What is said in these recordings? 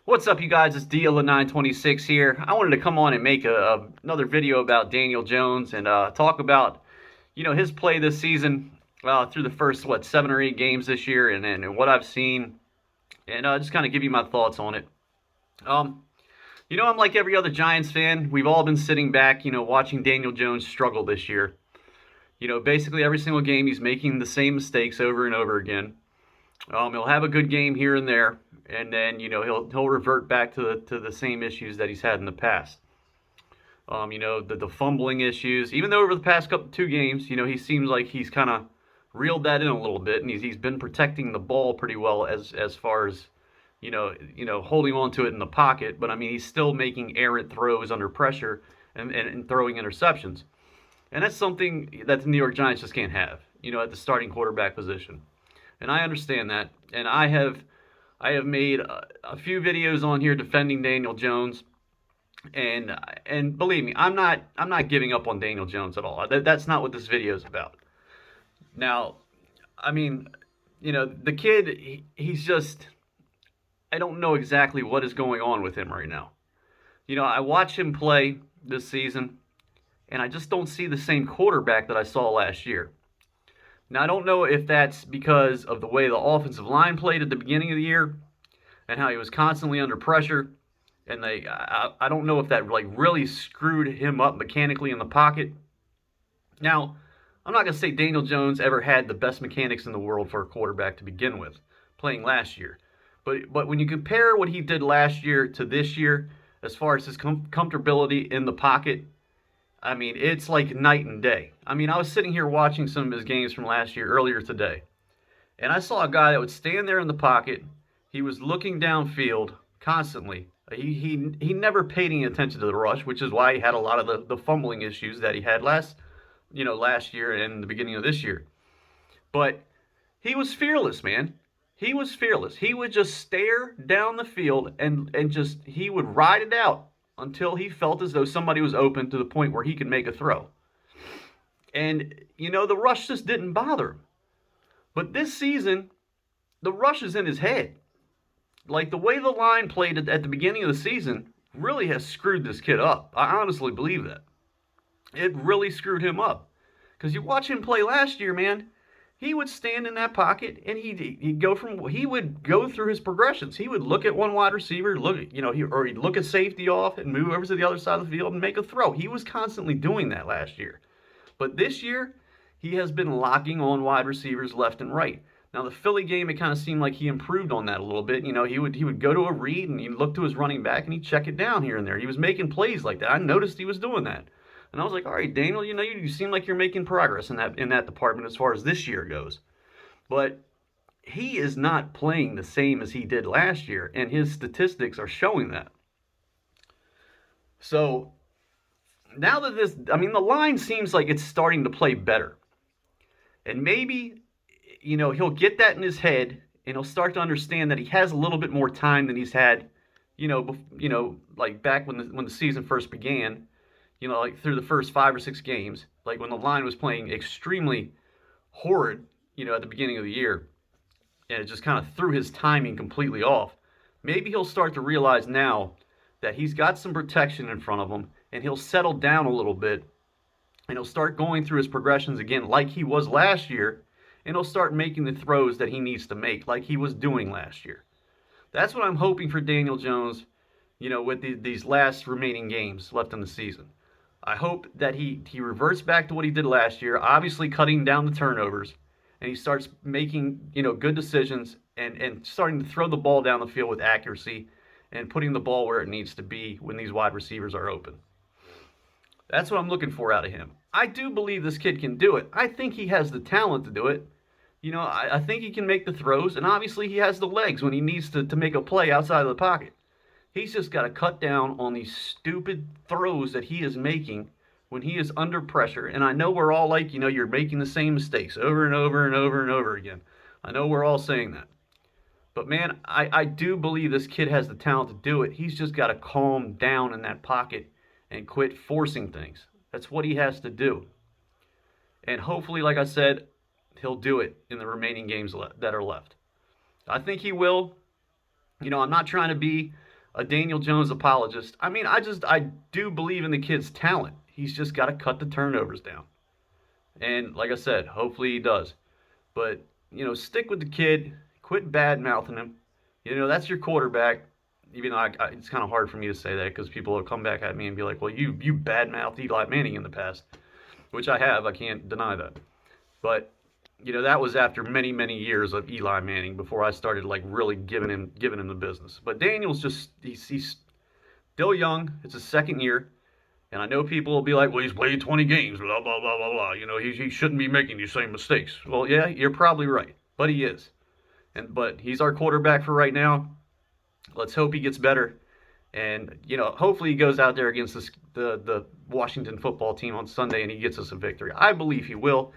What's up, you guys? It's DL926 here. I wanted to come on and make another video about Daniel Jones and talk about, his play this season through the first, 7 or 8 games this year and what I've seen and just kind of give you my thoughts on it. Um, I'm like every other Giants fan. We've all been sitting back, watching Daniel Jones struggle this year. Basically every single game he's making the same mistakes over and over again. He'll have a good game here and there, and then he'll revert back to the same issues that he's had in the past. The fumbling issues. Even though over the past 2 games, he seems like he's kind of reeled that in a little bit, and he's been protecting the ball pretty well as far as holding on to it in the pocket. But I mean, he's still making errant throws under pressure and throwing interceptions, and that's something that the New York Giants just can't have. At the starting quarterback position. And I understand that. And I have made a few videos on here defending Daniel Jones, and believe me, I'm not giving up on Daniel Jones at all. That's not what this video is about. Now, I mean, the kid, he's just, I don't know exactly what is going on with him right now. I watch him play this season, and I just don't see the same quarterback that I saw last year. Now, I don't know if that's because of the way the offensive line played at the beginning of the year and how he was constantly under pressure. And I don't know if that like really screwed him up mechanically in the pocket. Now, I'm not going to say Daniel Jones ever had the best mechanics in the world for a quarterback to begin with, playing last year. But when you compare what he did last year to this year, as far as his comfortability in the pocket, I mean, it's like night and day. I mean, I was sitting here watching some of his games from last year earlier today, and I saw a guy that would stand there in the pocket. He was looking downfield constantly. He never paid any attention to the rush, which is why he had a lot of the fumbling issues that he had last year and the beginning of this year. But he was fearless, man. He was fearless. He would just stare down the field and just he would ride it out until he felt as though somebody was open to the point where he could make a throw. And, the rush just didn't bother him. But this season, the rush is in his head. Like the way the line played at the beginning of the season really has screwed this kid up. I honestly believe that. It really screwed him up. Because you watch him play last year, man, he would stand in that pocket and he would go through his progressions. He would look at one wide receiver, he'd look at safety off and move over to the other side of the field and make a throw. He was constantly doing that last year. But this year, he has been locking on wide receivers left and right. Now the Philly game, it kind of seemed like he improved on that a little bit. He would go to a read and he'd look to his running back and he'd check it down here and there. He was making plays like that. I noticed he was doing that. And I was like, all right, Daniel, you seem like you're making progress in that department as far as this year goes. But he is not playing the same as he did last year, and his statistics are showing that. So now that the line seems like it's starting to play better. And maybe, he'll get that in his head and he'll start to understand that he has a little bit more time than he's had, like back when the season first began, like through the first 5 or 6 games, like when the line was playing extremely horrid, at the beginning of the year, and it just kind of threw his timing completely off. Maybe he'll start to realize now that he's got some protection in front of him, and he'll settle down a little bit, and he'll start going through his progressions again like he was last year, and he'll start making the throws that he needs to make like he was doing last year. That's what I'm hoping for Daniel Jones, with these last remaining games left in the season. I hope that he reverts back to what he did last year, obviously cutting down the turnovers, and he starts making, good decisions and starting to throw the ball down the field with accuracy and putting the ball where it needs to be when these wide receivers are open. That's what I'm looking for out of him. I do believe this kid can do it. I think he has the talent to do it. I think he can make the throws, and obviously he has the legs when he needs to make a play outside of the pocket. He's just got to cut down on these stupid throws that he is making when he is under pressure. And I know we're all like, you're making the same mistakes over and over and over and over again. I know we're all saying that. But man, I do believe this kid has the talent to do it. He's just got to calm down in that pocket and quit forcing things. That's what he has to do. And hopefully, like I said, he'll do it in the remaining games that are left. I think he will. I'm not trying to be a Daniel Jones apologist. I mean, I do believe in the kid's talent. He's just got to cut the turnovers down. And like I said, hopefully he does. But, stick with the kid. Quit bad mouthing him. That's your quarterback. Even though it's kind of hard for me to say that because people will come back at me and be like, well, you bad mouthed Eli Manning in the past, which I have. I can't deny that. But, that was after many, many years of Eli Manning before I started like really giving him the business. But Daniel's just he's still young. It's his second year. And I know people will be like, well, he's played 20 games, blah, blah, blah, blah, blah. He shouldn't be making these same mistakes. Well, yeah, you're probably right. But he is. But he's our quarterback for right now. Let's hope he gets better. And, hopefully he goes out there against the Washington football team on Sunday and he gets us a victory. I believe he will.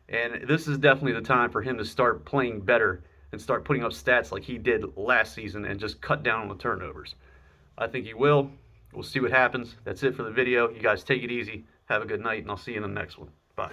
And this is definitely the time for him to start playing better and start putting up stats like he did last season and just cut down on the turnovers. I think he will. We'll see what happens. That's it for the video. You guys take it easy. Have a good night, and I'll see you in the next one. Bye.